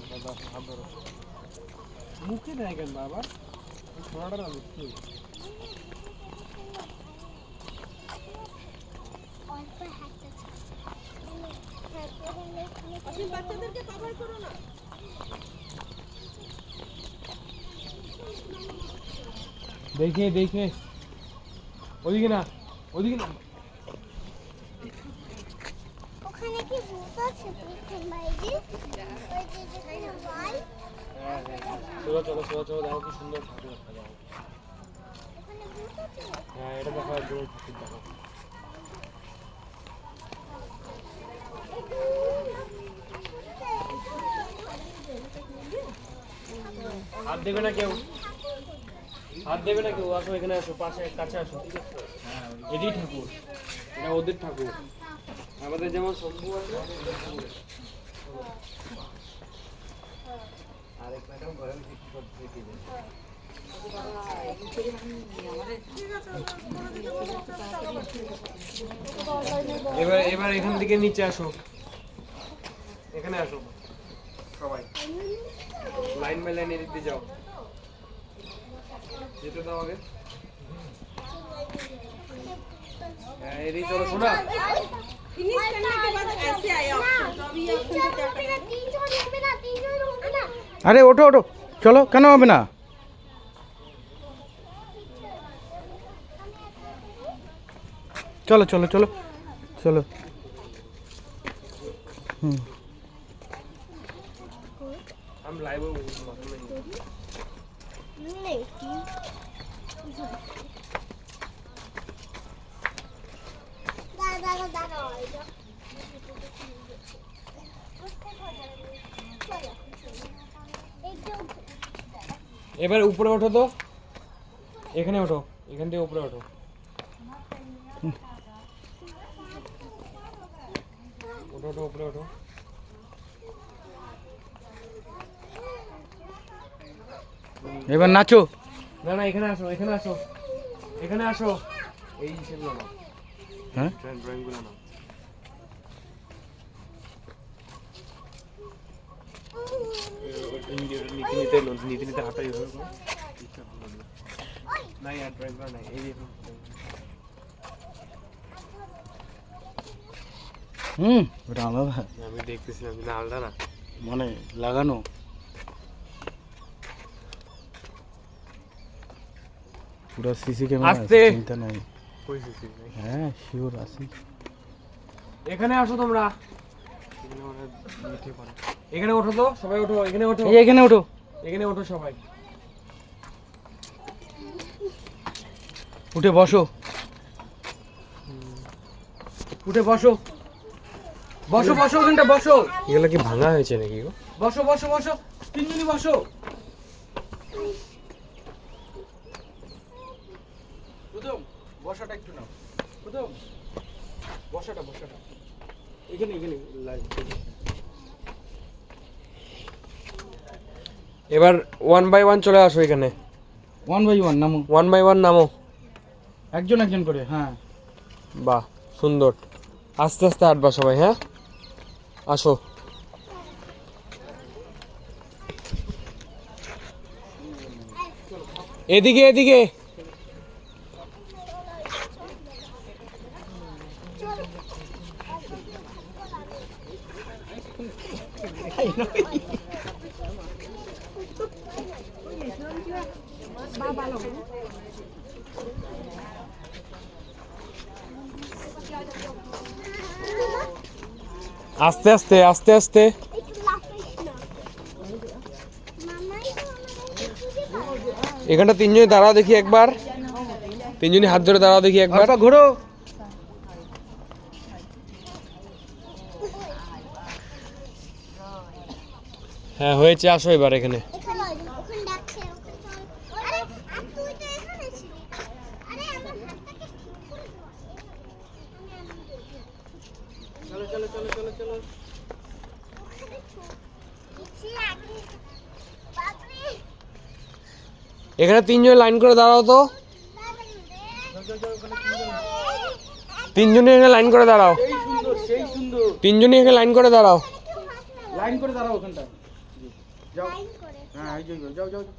দাদা হাত ধরো। মুখে দেয় কেন বাবা? সোনাটা না লুকিয়ে। বাচ্চাদেরকে কভার করো না। দেখে দেখে ওদিকে না, ওদিকে না। ওখানে কি ভূত আছে? বাইরে ওই যে যেখানে হয়। হ্যাঁ হ্যাঁ, চলো চলো চলো চলো, দেখো কি সুন্দর ঠাকুর একটা দেখো। ওখানে ভূত আছে। হ্যাঁ, এটা দেখো একদম ঠাকুর দেখো। হাত দেবে না কেউ, হাত দেবে না কেউ। আসো এখানে, আসো পাশে, কাছে আসো। এটাই ঠাকুর, এটা ওদের ঠাকুর। আমাদের যেমন শম্ভু আছে, আরেক ম্যাডাম ঘরে বিক্রি করতে দিবে। এবার এবার এখান থেকে নিচে আসো, এখানে আসো সবাই, লাইন বাই লাইন এদিক দিয়ে যাও। যেতে দাও আগে। হ্যাঁ, এদিকে চলো শোনা। फिनिश करने के बाद ऐसे आया ऑप्शन, तो अभी ये ऑप्शन पे क्या करना है? 3 জন হবে না, 3 জন হবে না। আরে ওঠো ওঠো, চলো, কেন হবে না? চলো চলো চলো চলো। হুম, हम लाइव हो নেই দাদা দাদা এবার উপরে ওঠো তো, এখানে ওঠো, এখান থেকে উপরে ওঠো। ওঠো ওঠো, উপরে ওঠো। এবার নাচো। না না, এখানে আসো, এখানে আসো, এখানে আসো। এই সেগুলো নাও, হ্যাঁ, ড্রয়িংগুলো নাও। নিতে নিতে হাঁটাই হবে না, আর ড্রয়িং করা নাই। এই দেখুন, হুম, ওটা আলাদা আমি দেখতেছিলাম না, আলাদা না মানে লাগানো। পুরো সিসি ক্যামেরা আস্তে। চিন্তা নাই। কই সিসি নাই। হ্যাঁ শিওর আছে। এখানে আসো তোমরা, এখানে ওঠো তো সবাই, ওঠো এখানে, ওঠো এই এখানে ওঠো। এখানে ওঠো সবাই। উঠে বসো, উঠে বসো, বসো বসো, ওখানটা বসো। এগুলো কি ভাঙা হয়েছে নাকি গো? বসো বসো বসো, তিনজনই বসো। প্রথম বসাটা একটু নাও, প্রথম বসাটা বসাটা এখানে এখানে। এবার 1 বাই 1 চলে আসো এখানে। 1 বাই 1 নামো। 1 বাই 1 নামো, একজন একজন করে। হ্যাঁ, বাহ সুন্দর। আস্তে আস্তে হাঁটবা সবাই, হ্যাঁ আসো। এদিকে এদিকে। আস্তে আস্তে আস্তে আস্তে। একটু লাফাইস না মামাই তো আমাদের এখানটা তিনজনে দাঁড়াও দেখি একবার, তিনজনই হাত ধরে দাঁড়াও দেখি একবার। একবার ঘোরো। হ্যাঁ হয়েছে, আসো এবার এখানে। এখানে ওখানে ডাকছে আরে আর তুই তো এখানে ছিলি আরে আমার হাতটাকে ঠিক করে দাও চলো চলো চলো চলো চলো। ওখানে ইচ্ছে আগে বাপরে এখানে তিনজন লাইন করে দাঁড়াও তো, তিনজনই এখানে লাইন করে দাঁড়াও, সেই সুন্দর সেই সুন্দর। তিনজনই এখানে লাইন করে দাঁড়াও। লাইন করে দাঁড়াও ওখানটা। যাও লাইন করে হ্যাঁ এই যে যাও যাও যাও।